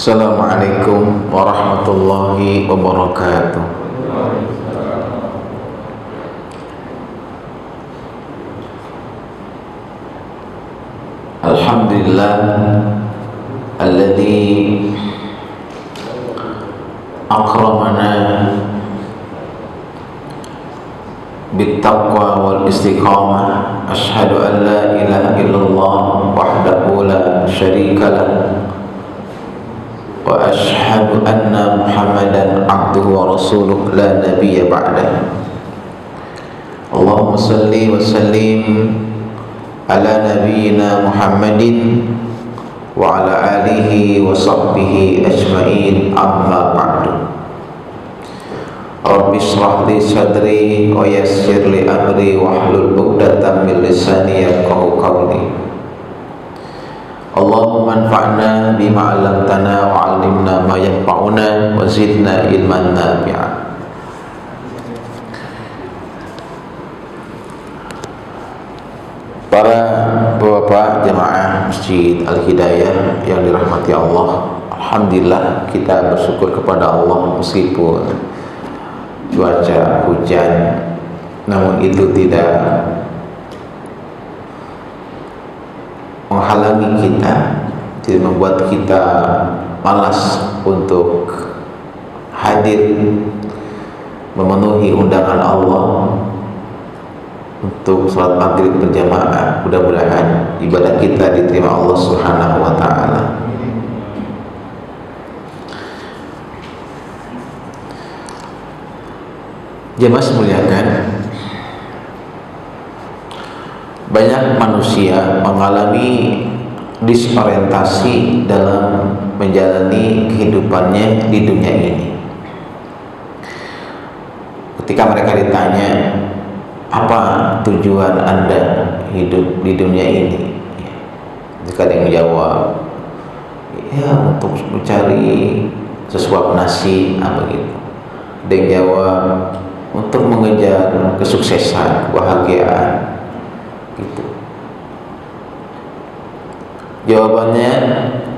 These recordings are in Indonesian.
Assalamualaikum warahmatullahi wabarakatuh. Alhamdulillah alladzi akramana bittaqwa wal istiqamah. Asyhadu an la ilaha illallah wahdahu la syarika lah wa asyhadu anna Muhammadan abduhu wa rasuluh la nabiyya ba'dah. Allahumma salli wa sallim ala nabiyyina Muhammadin wa ala alihi wa sahbihi ajma'in, amma ba'du. Rabbi shrah li sadri wa yassir li amri wahlul 'uqdatam min lisani yafqahu qawli. Allahumma anfa'na bima 'allamtana wa 'allimna ma yanfa'una wa zidna ilman nafi'a. Para bapak jemaah Masjid Al-Hidayah yang dirahmati Allah, alhamdulillah kita bersyukur kepada Allah meskipun cuaca hujan, namun itu tidak menghalangi kita, tidak membuat kita malas untuk hadir memenuhi undangan Allah untuk salat maghrib berjamaah. Mudah-mudahan ibadah kita diterima Allah Subhanahu wa taala. Jemaah muliakan, banyak manusia mengalami disorientasi dalam menjalani kehidupannya di dunia ini. Ketika mereka ditanya, apa tujuan Anda hidup di dunia ini? Jika ada yang menjawab, ya untuk mencari sesuap nasi, apa gitu. Ada yang jawab, untuk mengejar kesuksesan, kebahagiaan, gitu. Jawabannya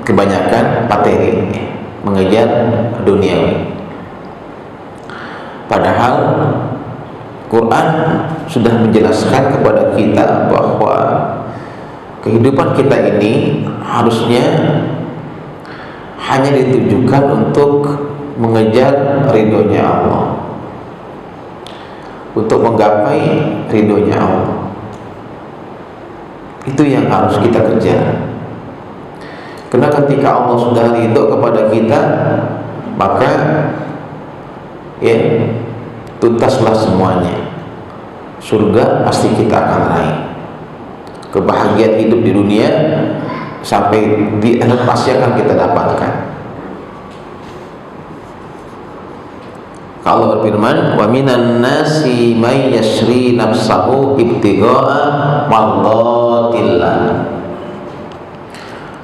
kebanyakan materi, mengejar duniawi. Padahal Quran sudah menjelaskan kepada kita bahwa kehidupan kita ini harusnya hanya ditujukan untuk mengejar ridhonya Allah, untuk menggapai ridhonya Allah. Itu yang harus kita kejar. Karena ketika Allah sudah ridho kepada kita, maka ya tuntaslah semuanya. Surga pasti kita akan raih. Kebahagiaan hidup di dunia sampai di akhirat pasti akan kita dapatkan. Allah berfirman, wa minan nasi may yashri nafsahu ibtigha'a mardatillah.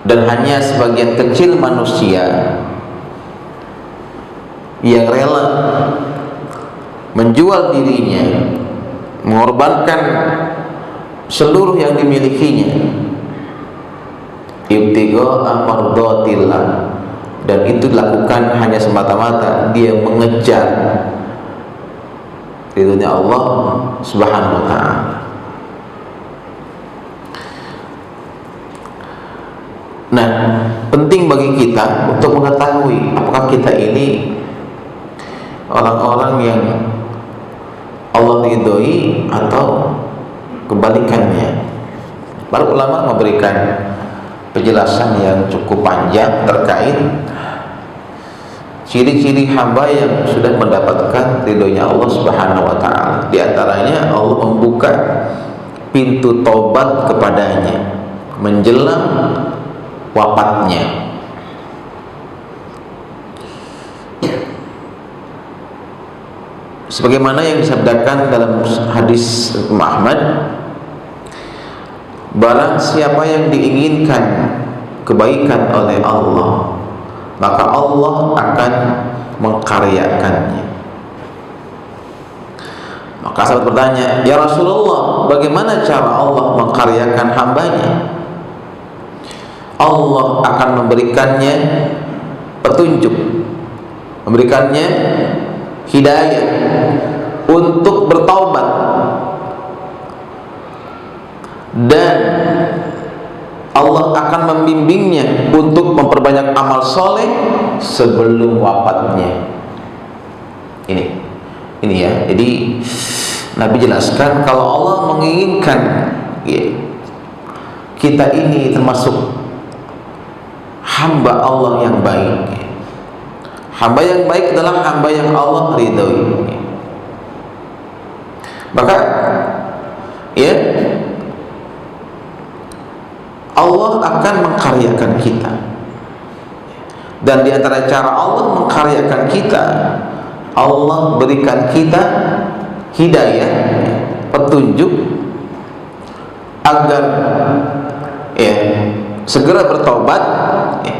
Dan hanya sebagian kecil manusia yang rela menjual dirinya, mengorbankan seluruh yang dimilikinya, ibtigha'a mardatillah, dan itu dilakukan hanya semata-mata dia mengejar ridhonya Allah Subhanahu wa ta'ala. Nah, penting bagi kita untuk mengetahui apakah kita ini orang-orang yang Allah ridhoi atau kebalikannya. Para ulama memberikan penjelasan yang cukup panjang terkait ciri-ciri hamba yang sudah mendapatkan ridhonya Allah Subhanahu wa ta'ala. Di antaranya Allah membuka pintu taubat kepadanya menjelang wafatnya. Sebagaimana yang disabdakan dalam hadis Muhammad, barang siapa yang diinginkan kebaikan oleh Allah, maka Allah akan mengkaryakannya. Maka sahabat bertanya, ya Rasulullah, bagaimana cara Allah mengkaryakan hambanya? Allah akan memberikannya petunjuk, memberikannya hidayah untuk bertaubat, dan Allah akan membimbingnya untuk memperbanyak amal soleh sebelum wafatnya. Ini ya. Jadi Nabi jelaskan kalau Allah menginginkan ya, kita ini termasuk hamba Allah yang baik. Hamba yang baik adalah hamba yang Allah ridhoi. Maka ya, Allah akan mengkaryakan kita, dan di antara cara Allah mengkaryakan kita, Allah berikan kita hidayah, petunjuk agar ya segera bertobat ya,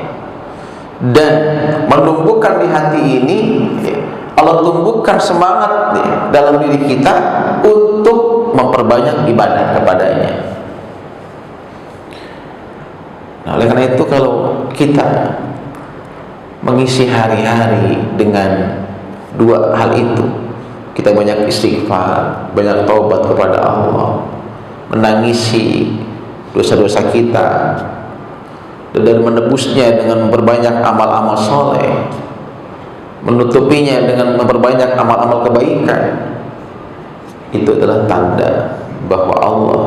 dan menumbuhkan di hati ini ya, Allah tumbuhkan semangat ya, dalam diri kita untuk memperbanyak ibadah kepadanya. Nah, oleh karena itu kalau kita mengisi hari-hari dengan dua hal itu, kita banyak istighfar, banyak taubat kepada Allah, menangisi dosa-dosa kita, dan menebusnya dengan memperbanyak amal-amal soleh, menutupinya dengan memperbanyak amal-amal kebaikan, itu adalah tanda bahwa Allah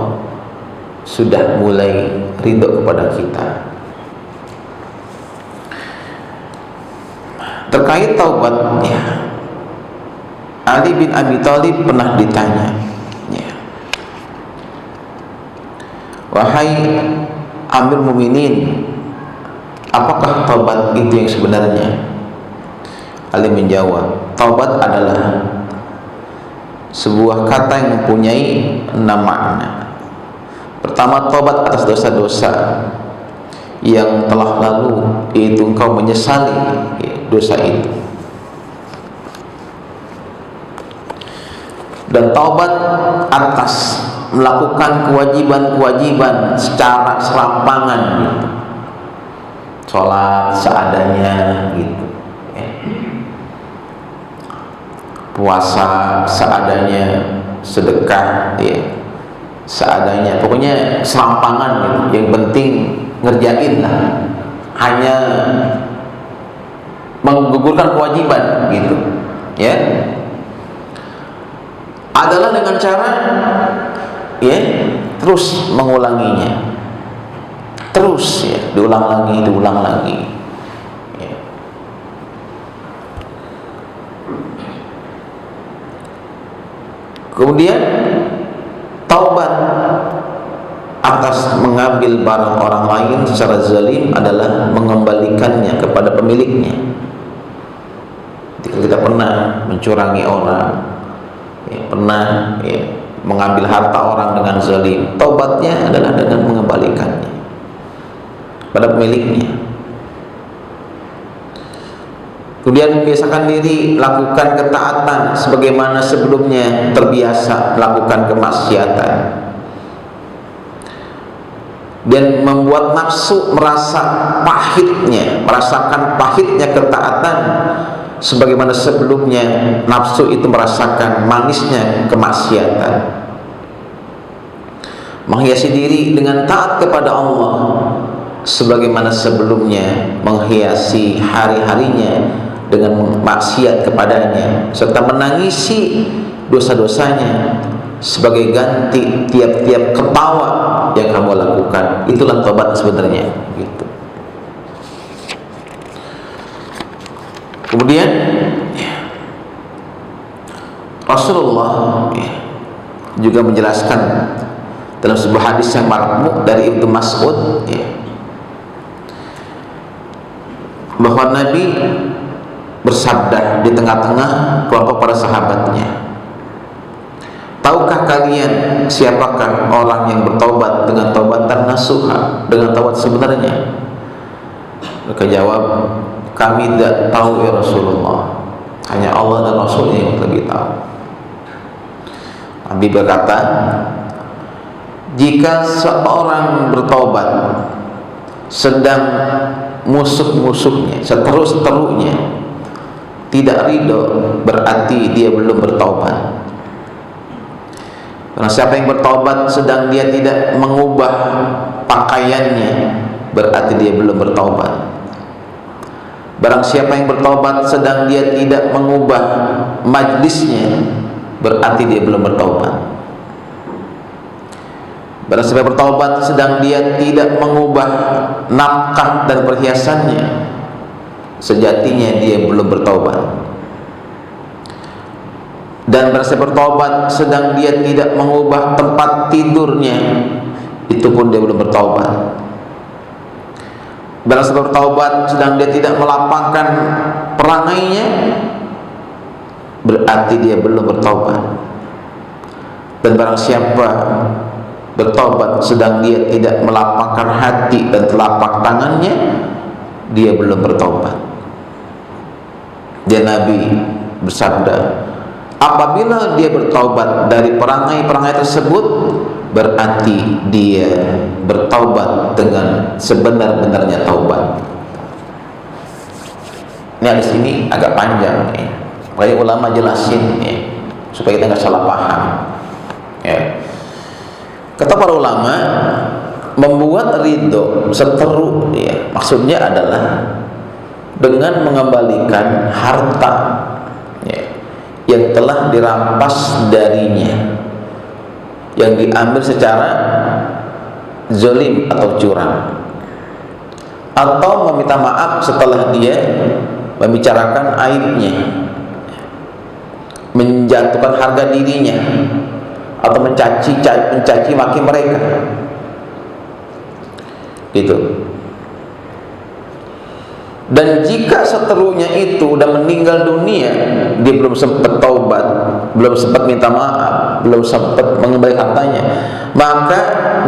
sudah mulai ridho kepada kita. Terkait taubatnya, Ali bin Abi Thalib pernah ditanya ya, wahai Amir Mukminin, apakah taubat itu yang sebenarnya? Ali menjawab, taubat adalah sebuah kata yang mempunyai 6 makna. Pertama, taubat atas dosa-dosa yang telah lalu, yaitu engkau menyesali dosa itu. Dan taubat atas melakukan kewajiban-kewajiban secara serampangan gitu. Sholat seadanya gitu ya. Puasa seadanya, sedekah ya, seadanya, pokoknya serampangan gitu. Yang penting ngerjain lah, hanya menggugurkan kewajiban gitu ya, adalah dengan cara ya terus mengulanginya, terus ya, diulang lagi ya. Kemudian taubat atas mengambil barang orang lain secara zalim adalah mengembalikannya kepada pemiliknya. Jika kita pernah mencurangi orang ya, pernah ya, mengambil harta orang dengan zalim, taubatnya adalah dengan mengembalikannya pada pemiliknya. Kemudian membiasakan diri lakukan ketaatan sebagaimana sebelumnya terbiasa melakukan kemaksiatan, dan membuat nafsu merasakan pahitnya ketaatan sebagaimana sebelumnya nafsu itu merasakan manisnya kemaksiatan. Menghiasi diri dengan taat kepada Allah sebagaimana sebelumnya menghiasi hari-harinya dengan maksiat kepadanya, serta menangisi dosa-dosanya sebagai ganti tiap-tiap ketawa yang kamu lakukan. Itulah taubat sebenarnya gitu. Kemudian Rasulullah juga menjelaskan dalam sebuah hadis yang marfu dari Ibnu Mas'ud bahwa Nabi bersabda di tengah-tengah kelompok para sahabatnya, tahukah kalian siapakah orang yang bertaubat dengan taubatan nasuha, dengan taubat sebenarnya? Mereka jawab, kami tidak tahu ya Rasulullah, hanya Allah dan Rasulnya yang lebih tahu. Nabi berkata, jika seorang bertaubat sedang musuh-musuhnya, seteru-seterunya tidak ridho, berarti dia belum bertaubat. Karena siapa yang bertaubat sedang dia tidak mengubah pakaiannya, berarti dia belum bertaubat. Barang siapa yang bertaubat sedang dia tidak mengubah majlisnya, berarti dia belum bertaubat. Barang siapa yang bertaubat sedang dia tidak mengubah nafkah dan perhiasannya, sejatinya dia belum bertaubat. Dan barang siapa bertaubat sedang dia tidak mengubah tempat tidurnya, itu pun dia belum bertaubat. Barang siapa bertaubat sedang dia tidak melapangkan perangainya, berarti dia belum bertaubat. Dan barang siapa bertaubat sedang dia tidak melapangkan hati dan telapak tangannya, dia belum bertaubat. Dan Nabi bersabda, apabila dia bertaubat dari perangai-perangai tersebut, berarti dia bertaubat dengan sebenar-benarnya taubat. Ini hadis ini agak panjang ya. Makanya ulama jelasin ya, supaya kita nggak salah paham ya. Kata para ulama, membuat ridho, seteru ya, maksudnya adalah dengan mengembalikan harta ya, yang telah dirampas darinya, yang diambil secara zalim atau curang, atau meminta maaf setelah dia membicarakan aibnya, menjatuhkan harga dirinya, atau mencaci maki mereka, gitu. Dan jika seterunya itu udah meninggal dunia, dia belum sempat taubat, belum sempat minta maaf, belum sempat mengembalikan hartanya, maka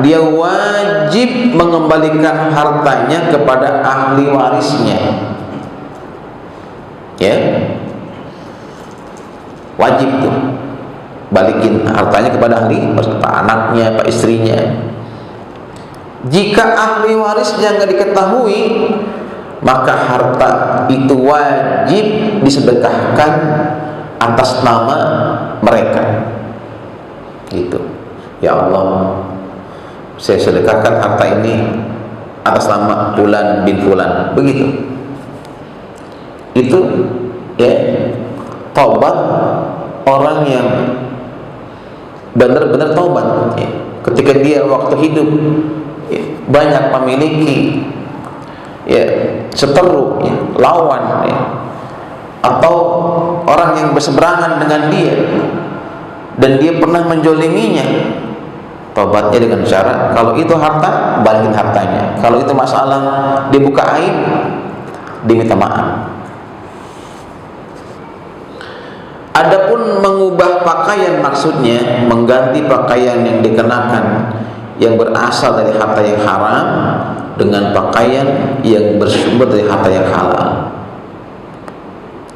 dia wajib mengembalikan hartanya kepada ahli warisnya ya. Wajib tuh balikin hartanya kepada ahli, Pak anaknya, Pak istrinya. Jika ahli warisnya nggak diketahui, maka harta itu wajib disedekahkan atas nama mereka. Gitu. Ya Allah, saya sedekahkan harta ini atas nama Fulan bin Fulan. Begitu. Itu ya taubat orang yang benar-benar taubat ya. Ketika dia waktu hidup ya, banyak memiliki ya seteru ya, lawan ya, atau orang yang berseberangan dengan dia dan dia pernah menjoliminya, taubatnya dengan cara kalau itu harta, balikin hartanya. Kalau itu masalah dibuka aib, diminta maaf. Adapun mengubah pakaian, maksudnya mengganti pakaian yang dikenakan yang berasal dari harta yang haram dengan pakaian yang bersumber dari harta yang halal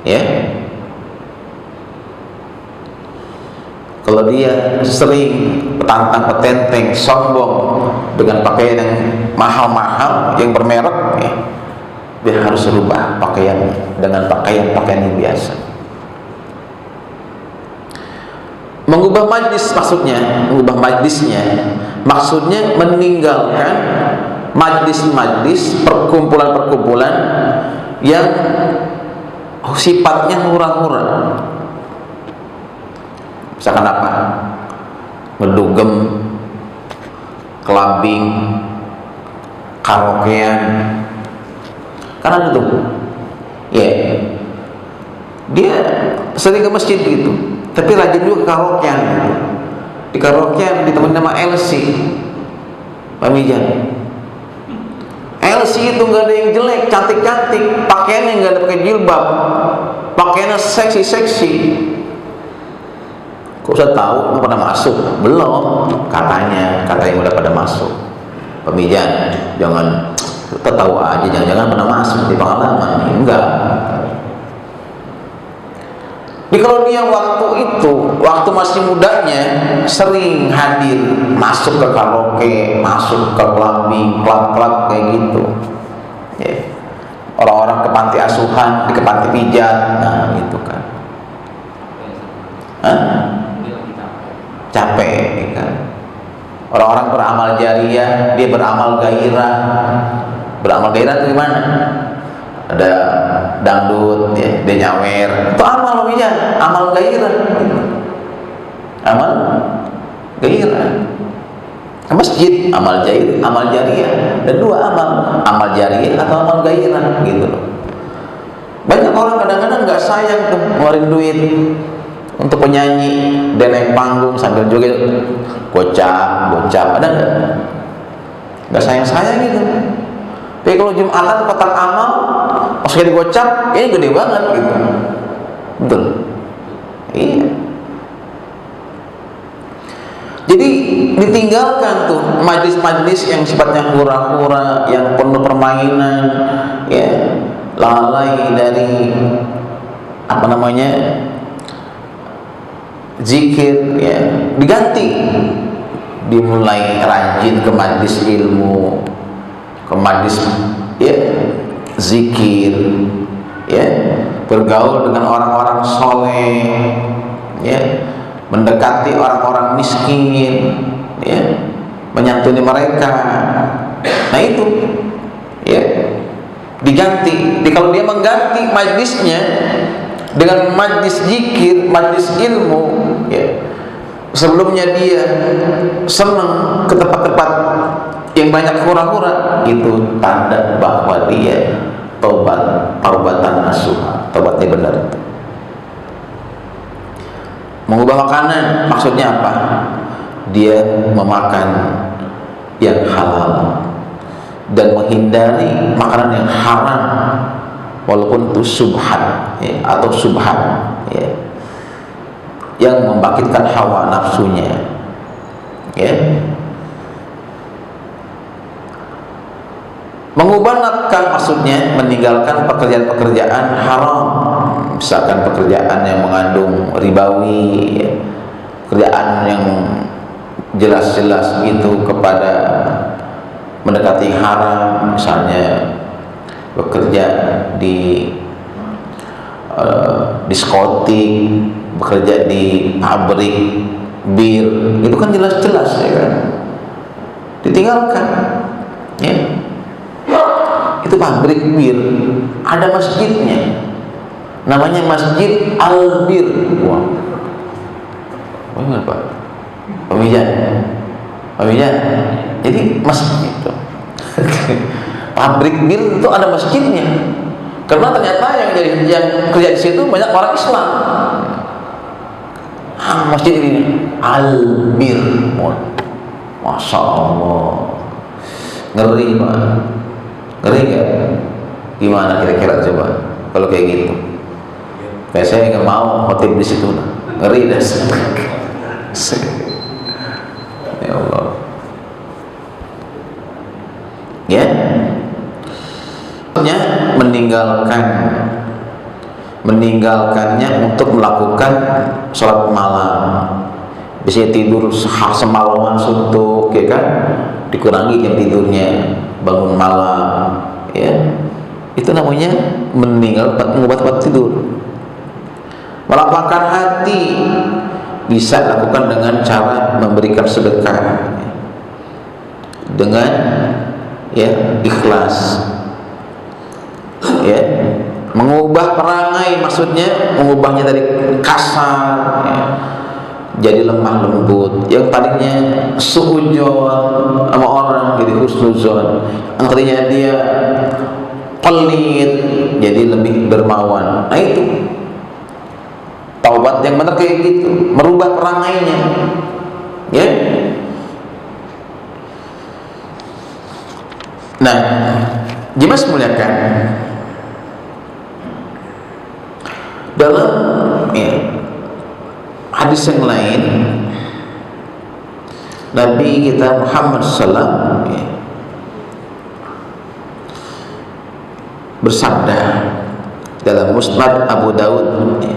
ya. Kalau dia sering petantang-petenteng, sombong dengan pakaian yang mahal-mahal, yang bermerek ya, dia harus rubah pakaiannya dengan pakaian-pakaian yang biasa. Mengubah majlis, maksudnya mengubah majlisnya, maksudnya meninggalkan majlis-majlis, perkumpulan-perkumpulan yang sifatnya hura-hura. Misalkan apa? Ngedugem, kelabing, karaokean. Kan ada tuh ya, dia sering ke masjid gitu, tapi rajin juga ke karaokean gitu. Di karaokean ditemenin sama LC, Pak Mijan. LC itu nggak ada yang jelek, cantik-cantik, pakaiannya nggak ada pakai jilbab, pakaiannya seksi-seksi. Kok saya tahu nggak pernah masuk? Belum, katanya yang udah pada masuk. Pak Mijan, jangan kita tahu aja, jangan pernah masuk di pengalaman nih, enggak. Jadi kalau dia waktu masih mudanya sering hadir, masuk ke karaoke, masuk ke clubbing, klub-klub kayak gitu ya. orang-orang ke panti asuhan, ke panti pijat, nah itu kan. Hah? Capek kan. Orang-orang beramal jariah, dia beramal gairah. Beramal gairah itu gimana? Ada dangdut, ya, dia nyawer, itu amal pijat, amal gairah. Amal gairah. Masjid, amal jariah, dan dua amal jariah atau amal gairah gitu loh. Banyak orang kadang-kadang nggak sayang tuh ngeluarin duit untuk penyanyi dan naik panggung sambil joget, gocap, ada nggak sayang gitu. Tapi kalau Jumatan kotak amal masukin digocap, ini gede banget gitu, betul? Iya. Jadi ditinggalkan tuh majlis-majlis yang sifatnya hura-hura, yang penuh permainan, ya, lalai dari zikir, ya, diganti, dimulai rajin ke majlis ilmu, ke majlis, ya, zikir, ya, bergaul dengan orang-orang soleh, ya, mendekati orang-orang miskin, ya, menyantuni mereka. Nah itu, ya, diganti. Kalau dia mengganti majlisnya dengan majlis zikir, majlis ilmu, ya, sebelumnya dia senang ke tempat-tempat yang banyak hura-hura, itu tanda bahwa dia taubatan nasuha, taubatnya benar. Mengubah makanan maksudnya apa? Dia memakan yang halal dan menghindari makanan yang haram, walaupun itu subhat, ya, atau subhat, ya, yang membangkitkan hawa nafsunya, ya. Mengubah nafkah maksudnya meninggalkan pekerjaan-pekerjaan haram, misalkan pekerjaan yang mengandung ribawi, ya, kerjaan yang jelas-jelas itu kepada mendekati haram, misalnya bekerja di diskotik, bekerja di pabrik bir, itu kan jelas-jelas, ya kan, ditinggalkan, ya. Itu pabrik bir, ada masjidnya, namanya Masjid Al-Bir. Wah, Pak Pemijan. Jadi masjid itu pabrik bir itu ada masjidnya, karena ternyata yang kerja di situ banyak orang Islam. Masjid ini Al-Bir, masya Allah, ngeri Pak, ngeri gak? Gimana kira-kira coba kalau kayak gitu? Kayak saya nggak mau khotib di situ, ngeri dah. Ya Allah, ya, meninggalkannya untuk melakukan sholat malam, bisa tidur semalaman suntuk, ya kan, dikurangi jam tidurnya, bangun malam, ya, itu namanya mengubah tempat tidur. Melapangkan hati bisa dilakukan dengan cara memberikan sedekah, dengan, ya, ikhlas, ya. Mengubah perangai maksudnya mengubahnya dari kasar, ya, jadi lemah lembut. Yang tadinya suudzon sama orang jadi husnuzon, yang tadinya dia pelit jadi lebih dermawan. Nah itu taubat yang benar kayak gitu, merubah perangainya, ya. Nah, Jimas muliakan, dalam, ya, hadis yang lain Nabi kita Muhammad SAW, ya, bersabda dalam Musnad Abu Daud, ya,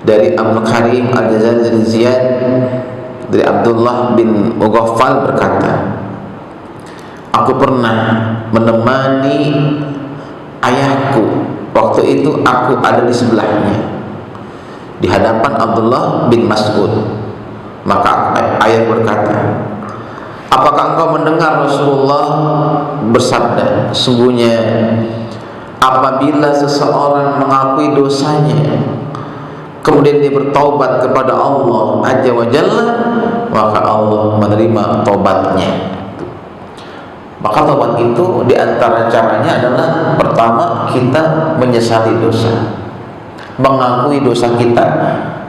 dari Abdul Karim Al-Jazari dari Ziyad dari Abdullah bin Mughaffal berkata, aku pernah menemani ayahku, waktu itu aku ada di sebelahnya di hadapan Abdullah bin Mas'ud. Maka ayah berkata, apakah engkau mendengar Rasulullah bersabda, sesungguhnya apabila seseorang mengakui dosanya kemudian dia bertaubat kepada Allah Azza wa Jalla, maka Allah menerima taubatnya. Maka taubat itu diantara caranya adalah pertama, kita menyesali dosa, mengakui dosa kita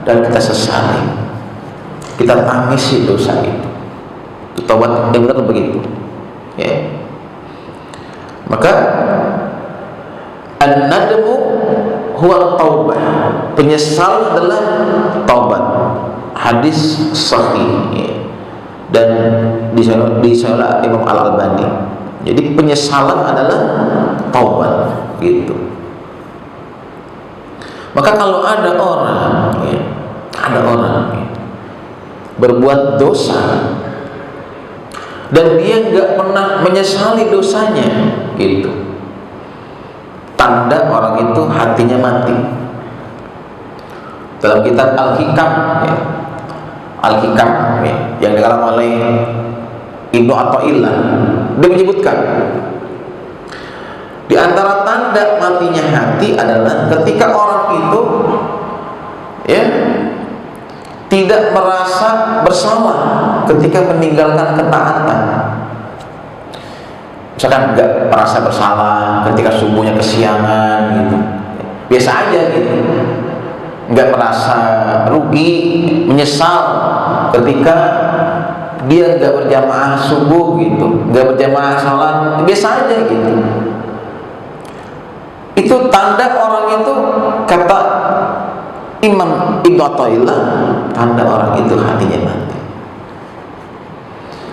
dan kita sesali, kita tangisi dosa itu. Taubat yang benar begitu, ya. Maka an-nadmu huwa taubah, penyesal adalah taubat. Hadis sahih, ya. Dan disahihkan Imam Al-Albani. Jadi penyesalan adalah taubat, gitu. Maka kalau ada orang, ya, berbuat dosa dan dia nggak pernah menyesali dosanya, gitu, tanda orang itu hatinya mati. Dalam kitab Al-Hikam, ya, ya, yang dikarang oleh Ibnu Athaillah, dia menyebutkan di antara tanda matinya hati adalah ketika orang itu, ya, tidak merasa bersalah ketika meninggalkan ketaatan. Misalkan nggak merasa bersalah ketika subuhnya kesiangan, gitu, biasa aja gitu, nggak merasa rugi, menyesal ketika dia nggak berjamaah subuh, gitu, nggak berjamaah sholat, biasa aja gitu. Itu tanda orang itu, kata Imam Ibnu Athaillah, tanda orang itu hatinya mati.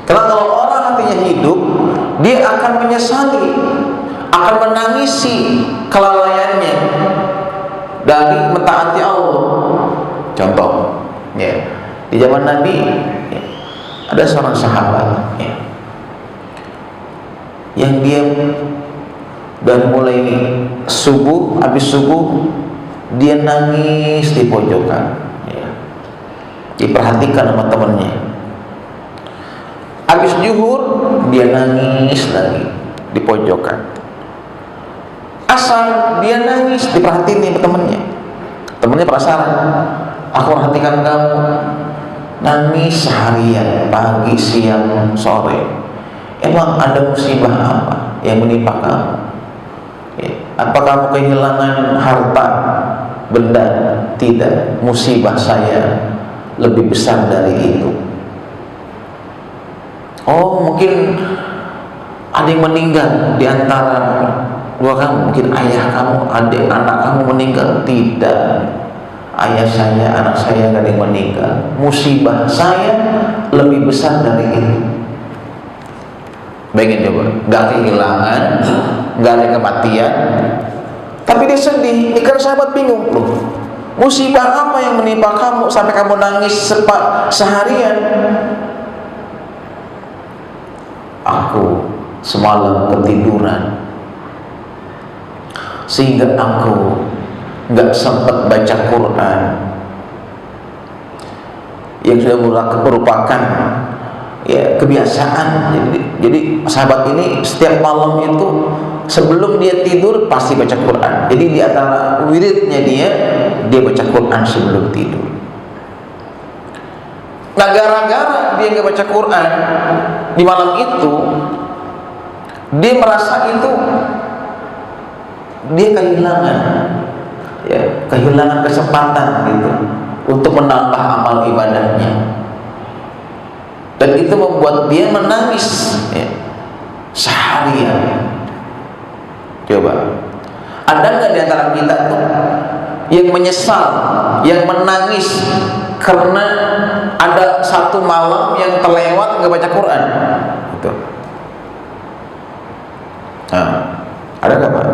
Karena kalau orang hatinya hidup, dia akan menyesali, akan menangisi kelalaiannya dari mentaati Allah. Contoh, ya, di zaman Nabi, ya, ada seorang sahabat, ya, yang dia dan mulai subuh, habis subuh dia nangis di pojokan, ya, diperhatikan sama temannya. Habis zuhur dia nangis lagi di pojokan. Asar dia nangis, diperhatiin nih temannya. Temannya penasaran, aku perhatikan kamu nangis seharian, pagi, siang, sore. Emang ada musibah apa yang menimpa kamu? Ya, apa kamu kehilangan harta, benda? Tidak, musibah saya lebih besar dari itu. Oh, mungkin ada yang meninggal di antara dua kamu, mungkin ayah kamu, adik, anak kamu meninggal. Tidak, ayah saya, anak saya gak ada yang meninggal. Musibah saya lebih besar dari itu. Bayangin coba, gak kehilangan, gak ada kematian, tapi dia sedih. Ini kan sahabat bingung, loh, musibah apa yang menimpa kamu sampai kamu nangis seharian? Aku semalam ketiduran sehingga aku gak sempat baca Quran, yang sudah merupakan, ya, kebiasaan. Jadi sahabat ini setiap malam itu sebelum dia tidur pasti baca Quran. Jadi di antara wiridnya dia baca Quran sebelum tidur. Nah, gara-gara dia nggak baca Quran di malam itu, dia merasa itu dia kehilangan, ya, kehilangan kesempatan, gitu, untuk menambah amal ibadahnya. Dan itu membuat dia menangis, ya, seharian. Coba, ada nggak di antara kita tuh yang menyesal, yang menangis karena ada satu malam yang terlewat nggak baca Quran? Gitu. Nah, ada nggak Pak?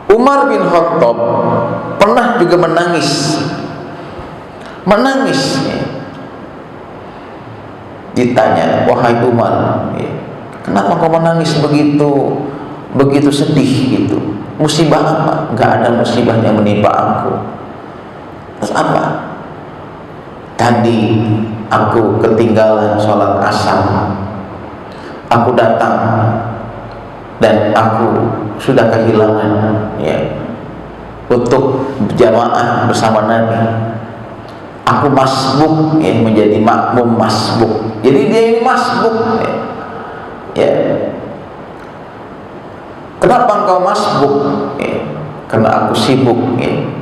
Umar bin Khattab pernah juga menangis. Ya. Ditanya, wahai Umar, ya, Kenapa kau menangis begitu sedih gitu? Musibah apa? Enggak ada musibah yang menimpa aku. Terus apa? Tadi aku ketinggalan sholat asar. Aku datang dan aku sudah kehilangan untuk berjamaah bersama Nabi. Aku masbuk menjadi makmum masbuk. Jadi dia ini masbuk Kenapa engkau masbuk? Karena aku sibuk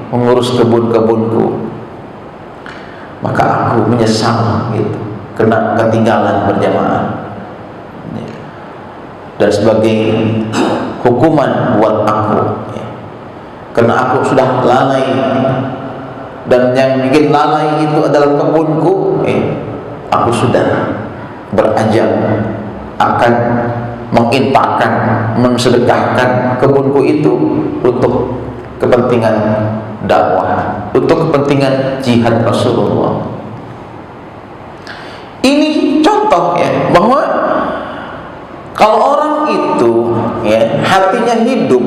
mengurus kebun-kebunku. Maka aku menyesal gitu, karena ketinggalan berjamaah. Dan sebagai hukuman buat aku, karena aku sudah lalai, dan yang bikin lalai itu adalah kebunku, aku sudah berazam akan menginfakkan, mensedekahkan kebunku itu untuk kepentingan dakwah, untuk kepentingan jihad Rasulullah. Ini contoh bahwa kalau orang itu hatinya hidup,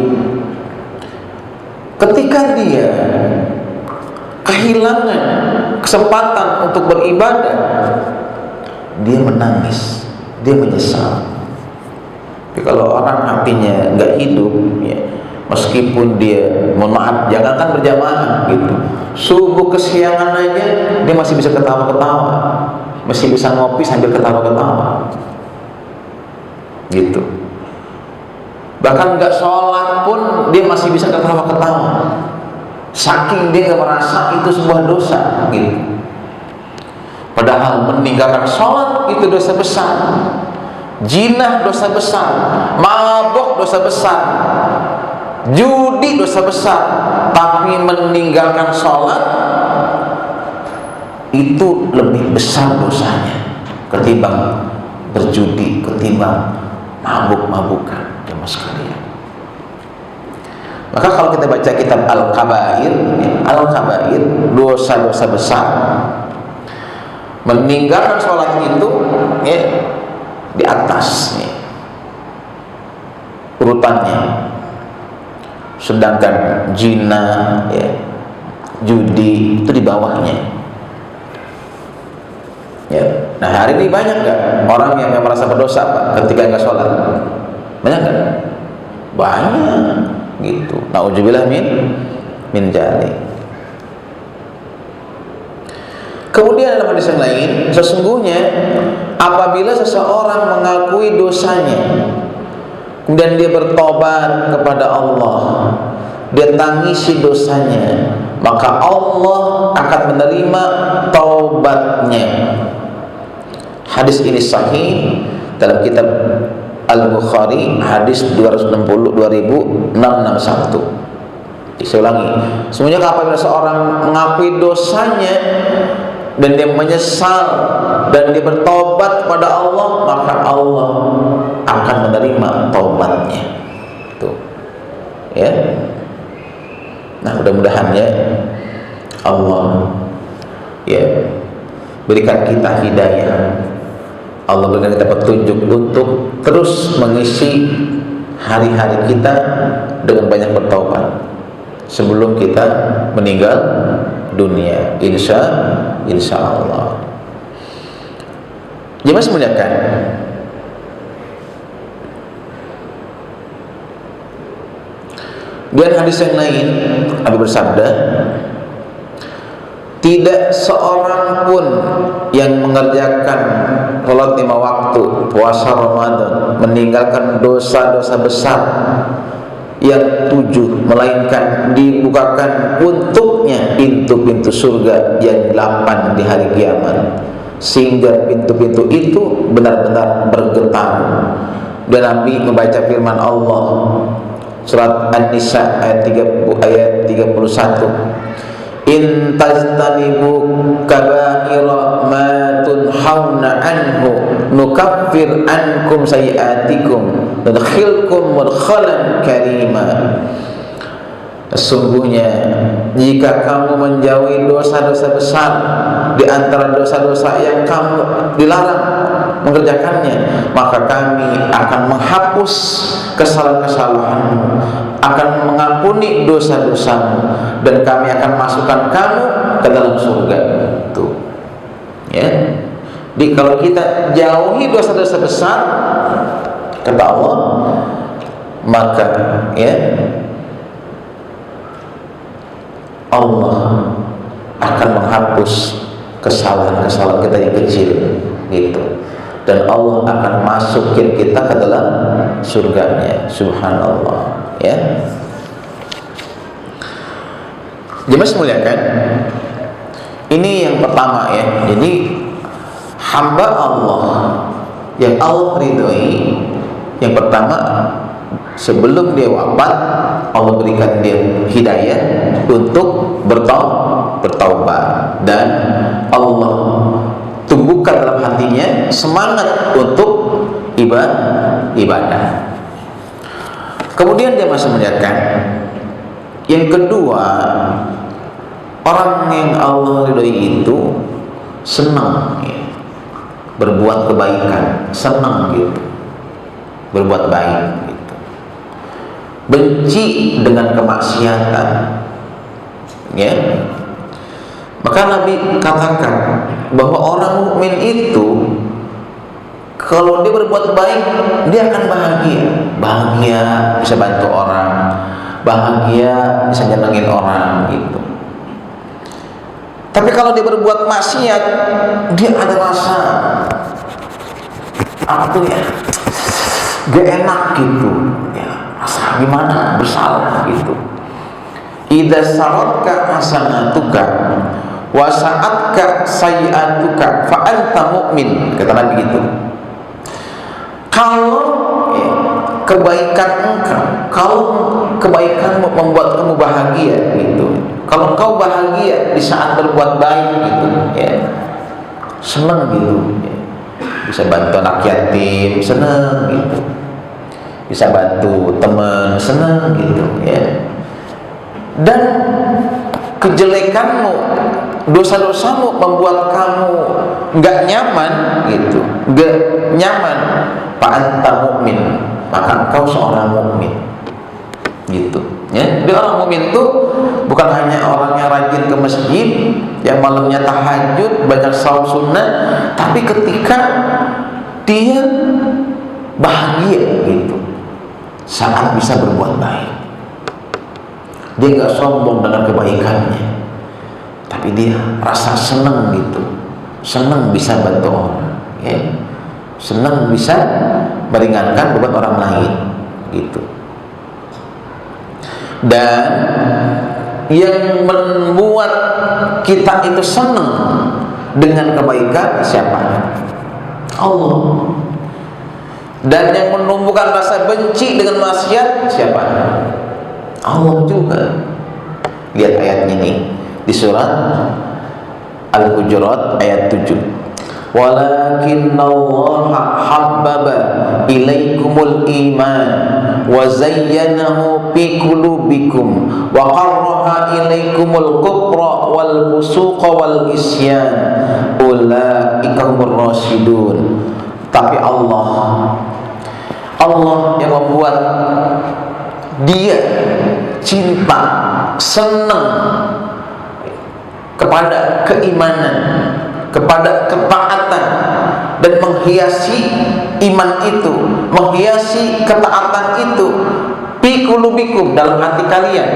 ketika dia kehilangan kesempatan untuk beribadah, dia menangis, dia menyesal. Tapi kalau orang hatinya nggak hidup, meskipun dia, mohon maaf, jangankan berjamaah gitu, subuh kesiangan aja dia masih bisa ketawa-ketawa, masih bisa ngopi sambil ketawa-ketawa gitu. Bahkan nggak sholat pun dia masih bisa ketawa-ketawa, saking dia nggak merasa itu sebuah dosa gitu. Padahal meninggalkan sholat itu dosa besar, jinah dosa besar, mabok dosa besar, judi dosa besar. Tapi meninggalkan sholat itu lebih besar dosanya ketimbang berjudi, ketimbang mabuk-mabukan, jemaah sekalian. Maka kalau kita baca kitab Al-Kabair, dosa-dosa besar, meninggalkan sholat itu di atas urutannya, sedangkan zina, judi itu di bawahnya. Nah hari ini banyak nggak orang yang merasa berdosa ketika nggak sholat? Banyak nggak? Banyak gitu. Nauzubillah min dzalik. Kemudian dalam hadis yang lain, sesungguhnya apabila seseorang mengakui dosanya, kemudian dia bertobat kepada Allah, dia tangisi dosanya, maka Allah akan menerima taubatnya. Hadis ini sahih dalam kitab Al-Bukhari, hadis 2661. Saya ulangi, semuanya apabila seorang mengakui dosanya dan dia menyesal dan dia bertobat kepada Allah, maka Allah akan menerima taubatnya. Tuh. Nah, mudah-mudahan Allah berikan kita hidayah. Allah berikan kita petunjuk untuk terus mengisi hari-hari kita dengan banyak bertaubat sebelum kita meninggal dunia, insya Allah. Jemaah semuliakan, dan hadis yang lain Nabi bersabda, tidak seorang pun yang mengerjakan sholat 5 waktu, puasa Ramadan, meninggalkan dosa-dosa besar yang 7, melainkan dibukakan untuknya pintu-pintu surga yang 8 di hari kiamat, sehingga pintu-pintu itu benar-benar bergetar. Dan Nabi membaca firman Allah surat An-Nisa ayat 31, in tajtanibu kaba'ira ma tunhauna anhu nukaffir ankum sayiatikum nadkhilkum mudkhalan karima. Sesungguhnya jika kamu menjauhi dosa-dosa besar di antara dosa-dosa yang kamu dilarang, mengerjakannya, maka kami akan menghapus kesalahan-kesalahanmu, akan mengampuni dosa-dosamu, dan kami akan masukkan kamu ke dalam surga. Tuh, ya. Jadi kalau kita jauhi dosa-dosa besar, kata Allah, maka ya Allah akan menghapus kesalahan-kesalahan kita yang kecil gitu, dan Allah akan masukin kita ke dalam surganya. Subhanallah, ya. Jemaah muliakan, ini yang pertama ya. Jadi hamba Allah yang Allah ridhoi, yang pertama, sebelum dia wafat Allah berikan dia hidayah untuk bertaubat, dan Allah tumbuhkan dalam hatinya semangat untuk ibadah. Kemudian dia masih menyatakan yang kedua, orang yang Allah ridhoi itu senang ya, berbuat kebaikan, senang gitu, berbuat baik gitu. Benci dengan kemaksiatan, ya. Maka Nabi katakan bahwa orang mukmin itu kalau dia berbuat baik, dia akan bahagia bisa bantu orang, bahagia bisa nyenengin orang gitu. Tapi kalau dia berbuat maksiat, dia ada rasa apa tuh ya, gak enak gitu ya, rasa gimana, bersalah gitu. Idza saratka hasanatuka wa sa'atka sayi'atuka fa anta mu'min, kata Nabi gitu. Kalau ya, kebaikan engkau, kalau kebaikanmu membuat kamu bahagia gitu, kalau engkau bahagia di saat berbuat baik gitu ya, senang gitu ya. Bisa bantu anak yatim, senang gitu, bisa bantu teman, senang gitu ya. Dan kejelekanmu, dosa-dosamu membuat kamu nggak nyaman gitu, nggak nyaman, fa anta mukmin, maka engkau seorang mukmin gitu ya. Jadi orang mukmin itu bukan hanya orang yang rajin ke masjid, yang malamnya tahajud, banyak salat sunnah, tapi ketika dia bahagia gitu saat bisa berbuat baik, dia nggak sombong dengan kebaikannya, tapi dia rasa senang gitu, senang bisa bantu orang ya, senang bisa meringankan beban orang lain gitu. Dan yang membuat kita itu senang dengan kebaikan siapa? Allah. Dan yang menumbuhkan rasa benci dengan maksiat siapa? Allah juga. Lihat ayatnya ini di surat Al-Hujurat ayat 7. Walakinnallaha habbaba ilaikumul iman wa zayyanahu fi qulubikum wa qarraha ilaikumul kufra wal fusuqa wal isyan ulaika humur rasyidun. Tapi Allah yang membuat dia cinta, senang kepada keimanan, kepada ketaatan, dan menghiasi iman itu, menghiasi ketaatan itu fi qulubikum, dalam hati kalian.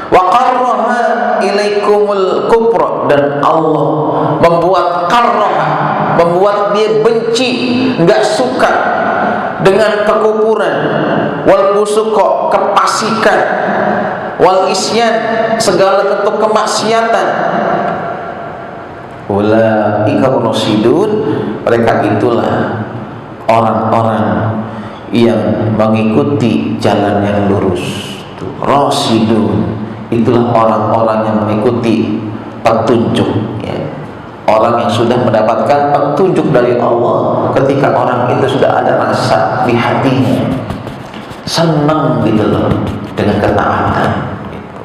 Wa qarraha ilaikumul kufra, dan Allah membuat qarraha, membuat dia benci, enggak suka dengan kekufuran, wal fusuqa, kefasikan, wal isyan, segala bentuk kemaksiatan. Ulaika rasyidun, mereka itulah orang-orang yang mengikuti jalan yang lurus. Rasyidun, itulah orang-orang yang mengikuti petunjuk ya. Orang yang sudah mendapatkan petunjuk dari Allah, ketika orang itu sudah ada rasa di hatinya senang gitu loh dengan ketaatan gitu.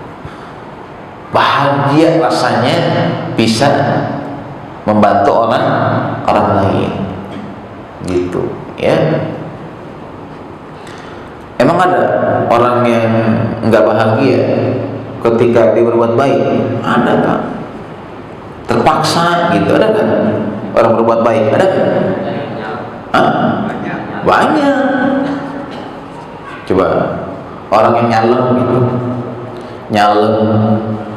Bahagia rasanya bisa membantu orang lain gitu ya. Emang ada orang yang nggak bahagia ketika dia berbuat baik? Ada kan? Terpaksa gitu, ada kan? Orang berbuat baik, ada kan? Banyak. Coba orang yang nyalon gitu, nyalon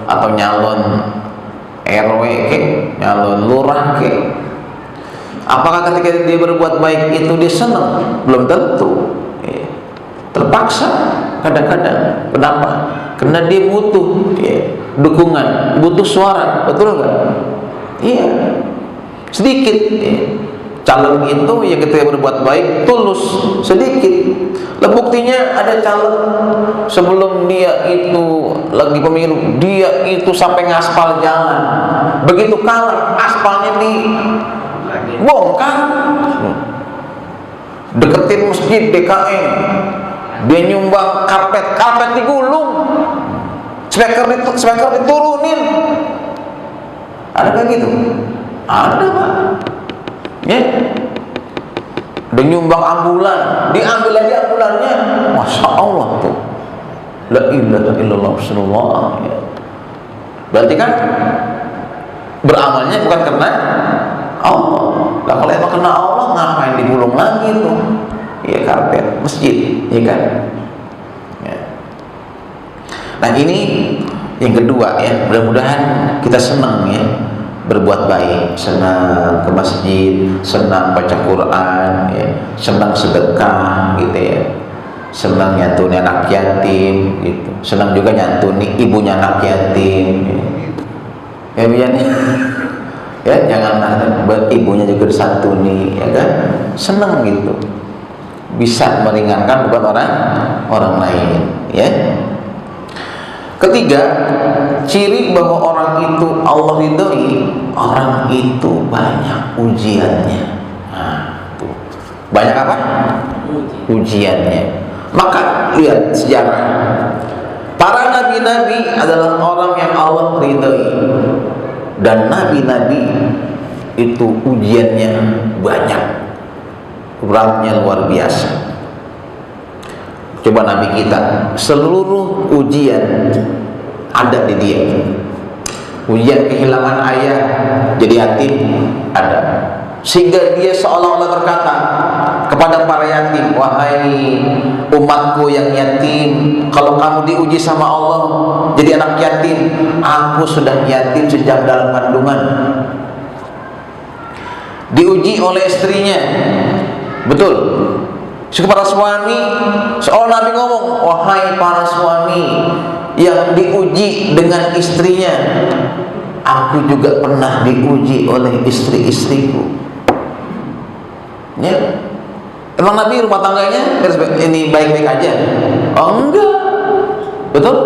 atau nyalon RW ke, nyalon lurah ke, apakah ketika dia berbuat baik itu dia senang? Belum tentu. Terpaksa kadang-kadang. Kenapa? Karena dia butuh dukungan, butuh suara, betul nggak? Iya, sedikit. Calon itu yang ketika berbuat baik tulus, sedikit. Lah buktinya ada calon sebelum dia itu lagi pemilu, dia itu sampai ngaspal jalan. Begitu kalah, aspalnya dibongkar. Deketin masjid DKM, dia nyumbang karpet digulung, speaker diturunin. Ada kan gitu? Ada Pak. Ya, dia nyumbang ambulan, diambil aja ambulannya, masya Allah tuh, la ilaha illallah Rasulullah. Ya. Berarti kan beramalnya bukan karena Allah. Lah kalau emang karena Allah, ngapain digulung lagi tuh? Ya karpet masjid, ya kan? Ya. Nah ini yang kedua ya, mudah-mudahan kita senang ya berbuat baik, senang ke masjid, senang baca Quran, ya, senang sedekah, gitu ya, senang nyantuni anak yatim, gitu, senang juga nyantuni ibunya anak yatim, ya, ya janganlah ibunya juga disantuni, ya kan, senang gitu, bisa meringankan beban orang lain, ya. Ketiga, ciri bahwa orang itu Allah ridhoi, orang itu banyak ujiannya. Nah, tuh. Banyak apa? Ujiannya. Maka lihat sejarah. Para nabi-nabi adalah orang yang Allah ridhoi, dan nabi-nabi itu ujiannya banyak, beratnya luar biasa. Coba Nabi kita, seluruh ujian ada di dia. Ujian kehilangan ayah, jadi yatim, ada. Sehingga dia seolah-olah berkata kepada para yatim, wahai umatku yang yatim, kalau kamu diuji sama Allah jadi anak yatim, aku sudah yatim sejak dalam kandungan. Diuji oleh istrinya, betul. Kepada suami, seolah Nabi ngomong, wahai para suami yang diuji dengan istrinya, aku juga pernah diuji oleh istri-istriku. Ya, emang Nabi rumah tangganya ini baik-baik aja? Oh enggak, betul.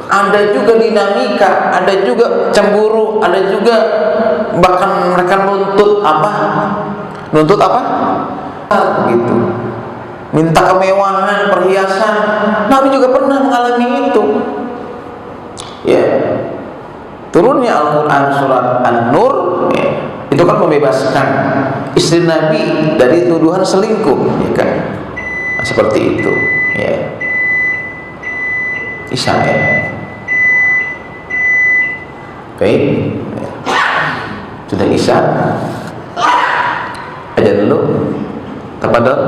Ada juga dinamika, ada juga cemburu, ada juga bahkan mereka nuntut apa? Gitu, minta kemewahan, perhiasan. Nabi juga pernah mengalami itu. Ya, turunnya Al-Quran surat An-Nur, ya, itu kan membebaskan istri Nabi dari tuduhan selingkuh, ya kan? Nah, seperti itu, ya. Isya ya. Baik, ya. Sudah isya, aja dulu. Tafadhol.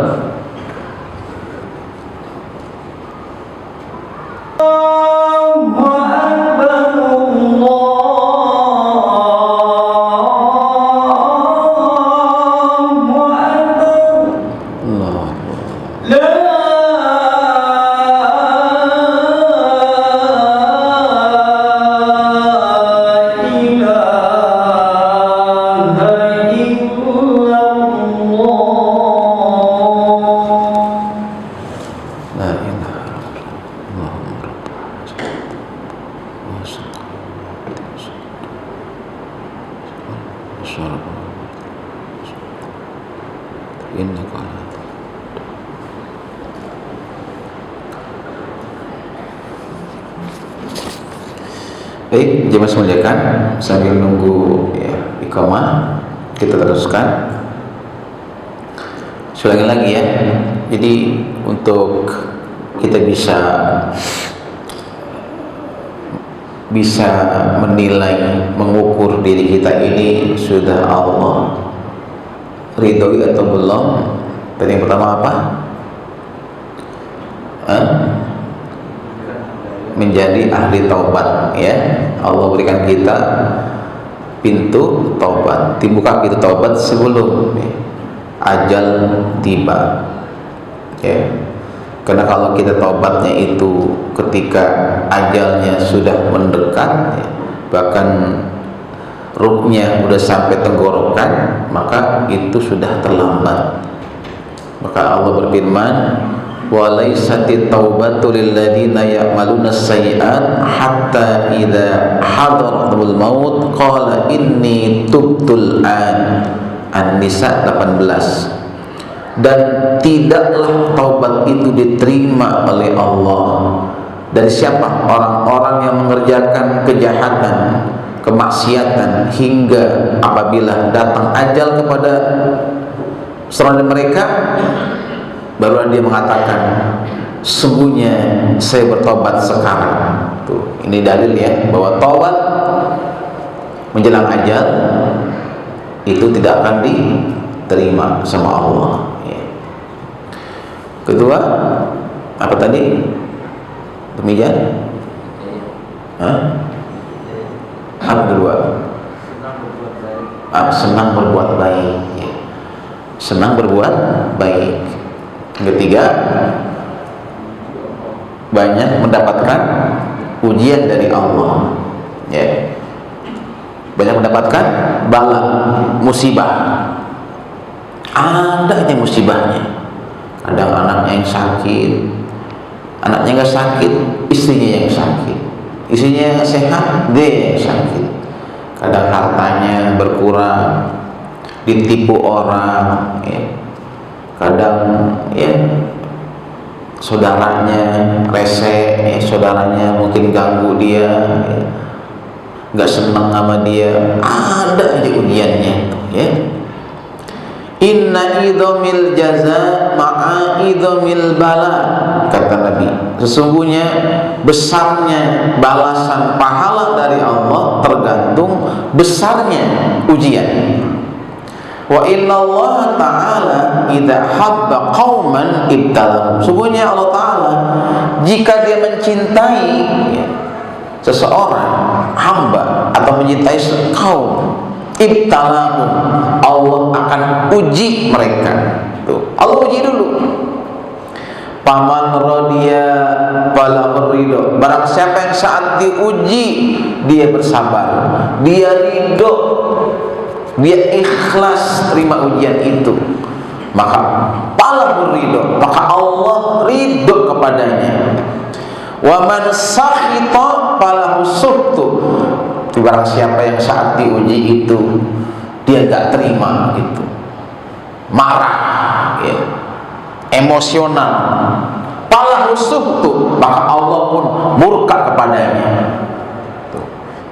Baik, jemaah semuliakan, sambil nunggu ya iqamah, kita teruskan. Sekali lagi ya, jadi untuk kita bisa menilai, mengukur diri kita ini sudah Allah ridhoi atau belum. Tadi yang pertama apa? Menjadi ahli taubat ya. Allah berikan kita pintu taubat, dibuka pintu taubat sebelum ajal tiba ya. Karena kalau kita taubatnya itu ketika ajalnya sudah mendekat ya, bahkan ruhnya sudah sampai tenggorokan, maka itu sudah terlambat. Maka Allah berfirman, walaysati taubatu lilladzina ya'maluna sayyi'at hatta idza hadaratul maut qala inni tubtul an. An-Nisa 18. Dan tidaklah taubat itu diterima oleh Allah dari siapa? Orang-orang yang mengerjakan kejahatan, kemaksiatan hingga apabila datang ajal kepada seorang mereka, baru dia mengatakan sungguhnya saya bertobat sekarang. Tuh, ini dalil ya bahwa taubat menjelang ajal itu tidak akan diterima sama Allah ya. Kedua apa tadi? Demikian? Apa kedua? Senang berbuat baik ya. Senang berbuat baik. Ketiga, banyak mendapatkan ujian dari Allah ya. Banyak mendapatkan bala, musibah. Ada aja musibahnya. Kadang anaknya yang sakit, anaknya nggak sakit, istrinya yang sakit. Istrinya sehat, dia yang sakit. Kadang hartanya berkurang, ditipu orang ya. Kadang ya saudaranya rese ya, saudaranya mungkin ganggu dia ya, nggak senang sama dia. Ada aja ujiannya ya. Inna idhamil jaza ma'a idhamil bala, kata Nabi, sesungguhnya besarnya balasan pahala dari Allah tergantung besarnya ujian. Wa inna Allah ta'ala idha habba qawman ibtalahum, sungguhnya Allah ta'ala jika dia mencintai ya, seseorang hamba atau mencintai kaum, ibtalahum, Allah akan uji mereka. Tuh, Allah uji dulu. Paman rodiya falahu ridho, barang siapa yang saat diuji dia bersabar, dia ridho, dia ikhlas terima ujian itu, maka falahu ridho, maka Allah ridho kepadanya. Wa man sakhita falahu sukhtu, barang siapa yang saat diuji itu dia gak terima gitu, marah ya, emosional, falahu sukhtu, maka Allah pun murka kepadanya. Tuh.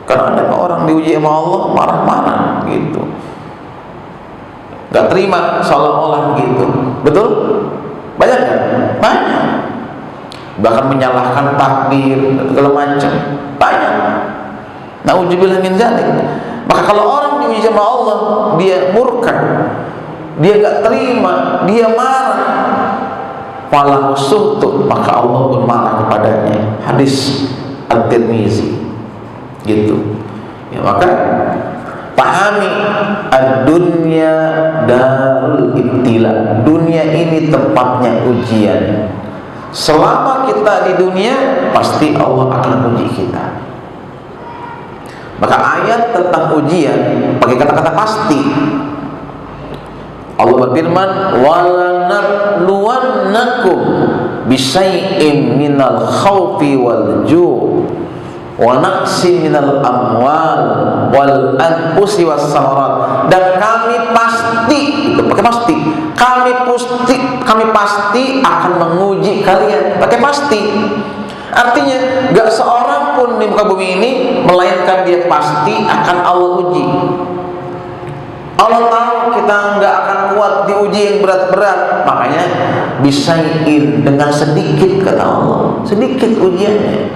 Karena ada orang diuji sama Allah marah-marah gitu, gak terima seolah-olah gitu. Betul? Banyak kan? Banyak. Bahkan menyalahkan takdir segala macam, banyak. Nauzubillah min dzalik. Maka kalau orang diuji sama Allah, dia murka, dia gak terima, dia marah, falahu sukhtu, maka Allah pun marah kepadanya. Hadis At-Tirmizi gitu ya. Maka pahami ad-dunya darul ibtila, dunia ini tempatnya ujian. Selama kita di dunia pasti Allah akan uji kita. Maka ayat tentang ujian pakai kata-kata pasti. Allah berfirman, walanabluwannakum bisyai'im minal khawfi wal ju' wa naqsin minal amwal wal anfusi was samarat. Dan kami pasti, itu pakai pasti, kami pasti akan menguji kalian, pakai pasti. Artinya gak seorang pun di muka bumi ini melainkan dia pasti akan Allah uji. Allah tahu kita gak akan kuat diuji ujian yang berat-berat, makanya bisain dengan sedikit, kata Allah, sedikit ujiannya.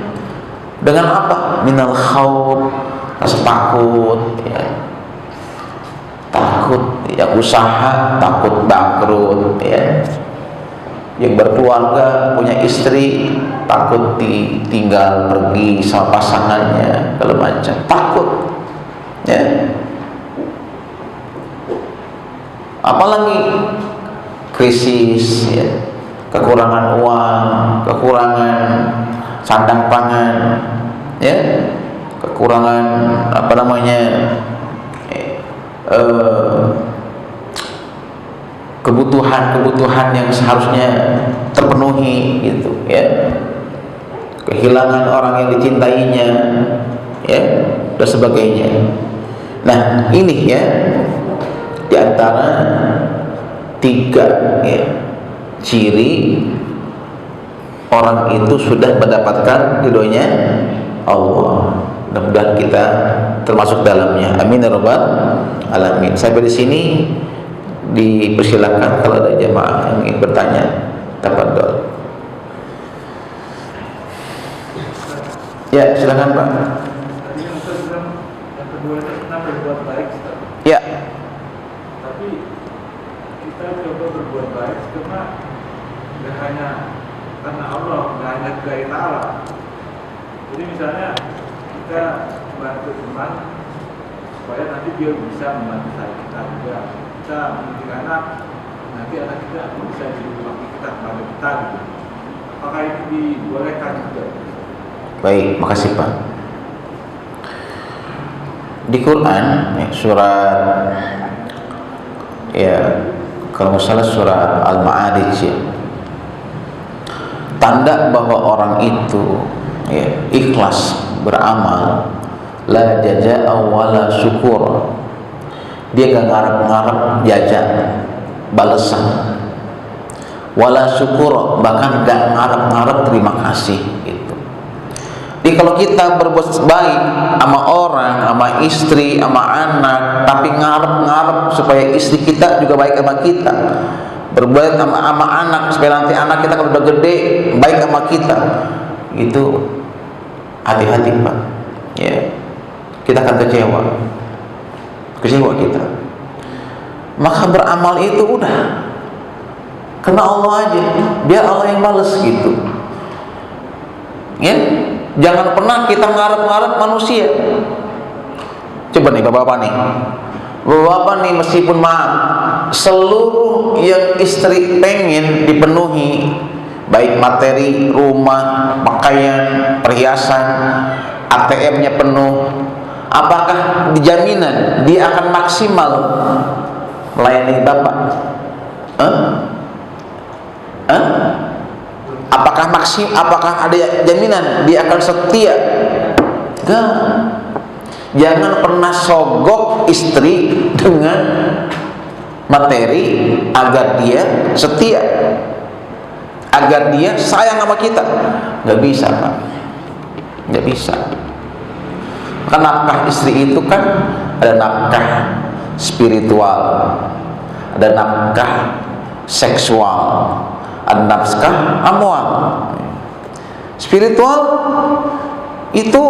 Dengan apa? Minal khauf, rasa takut, ya. Takut ya usaha, takut bangkrut, ya. Yang berkeluarga, punya istri, takut ditinggal pergi sama pasangannya, kalau macam takut, ya. Apalagi krisis, ya, kekurangan uang, kekurangan sandang pangan, ya, kekurangan apa namanya, kebutuhan yang seharusnya terpenuhi, gitu, ya, kehilangan orang yang dicintainya, ya, dan sebagainya. Nah, ini ya di antara 3 ya, ciri orang itu sudah mendapatkan ridhonya Allah. Mudah-mudahan kita termasuk dalamnya. Amin ya rabbal alamin. Sampai di sini dipersilakan kalau ada jemaah yang ingin bertanya. Tafadhol. Ya, silakan Pak. Tadi yang Ustaz bilang yang kedua itu kita berbuat baik, Ustaz. Ya. Tapi kita coba berbuat baik karena tidak hanya karena Allah, tidak hanya dari Allah. Jadi misalnya kita bantu teman supaya nanti dia bisa membantu kita juga. Kita mendidik anak, nanti anak kita bisa jadi wakil kita kepada kita gitu. Apakah ini dibolehkan juga? Baik, makasih Pak. Di Quran ya, surat ya kalau nggak salah surat Al-Ma'arij ya, tanda bahwa orang itu ya, ikhlas beramal, la jaza'a wala syukur, dia gak ngarep-ngarep jajan balasan, wala syukur, bahkan gak ngarep-ngarep terima kasih gitu. Jadi kalau kita berbuat baik sama orang, sama istri, sama anak, tapi ngarep-ngarep supaya istri kita juga baik sama kita, berbuat sama anak supaya nanti anak kita kalau udah gede baik sama kita, itu hati-hati Pak, ya, kita akan kecewa kita. Maka beramal itu udah karena Allah aja, biar Allah yang balas gitu, ya. Jangan pernah kita ngarep-ngarep manusia. Coba nih bapak-bapak nih, meskipun maaf, seluruh yang istri pengen dipenuhi, baik materi, rumah, pakaian, perhiasan, ATM-nya penuh, apakah dijaminan dia akan maksimal melayani bapak? Apakah ada jaminan dia akan setia? Enggak. Jangan pernah sogok istri dengan materi agar dia setia, agar dia sayang sama kita. Nggak bisa Pak, nggak bisa. Karena nafkah istri itu kan ada nafkah spiritual, ada nafkah seksual, ada nafkah amwal. Spiritual itu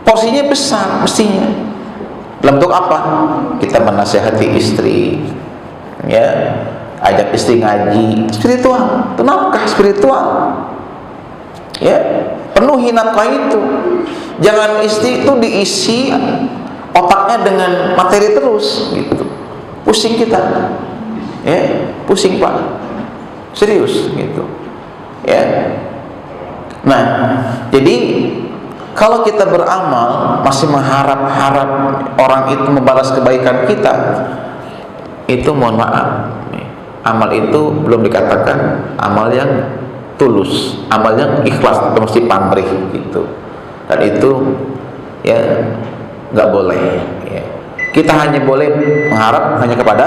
porsinya besar mestinya. Dalam bentuk apa? Kita menasihati istri, ya, ajak istri ngaji, spiritual, itu nafkah spiritual, ya, penuhi nafkah itu. Jangan istri itu diisi otaknya dengan materi terus gitu, pusing kita, ya, pusing Pak, serius gitu, ya. Nah, jadi kalau kita beramal masih mengharap-harap orang itu membalas kebaikan kita, itu mohon maaf, amal itu belum dikatakan amal yang tulus, amal yang ikhlas, itu mesti pamrih gitu. Dan itu ya nggak boleh, ya. Kita hanya boleh mengharap hanya kepada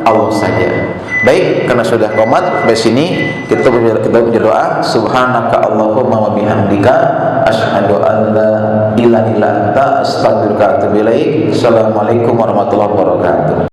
Allah saja. Baik, karena sudah qomat sampai sini kita berdoa. Subhanaka Allahumma wa bihamdika asyhadu an la ilaha illa anta astaghfiruka wa atubu ilaik. Assalamualaikum warahmatullahi wabarakatuh.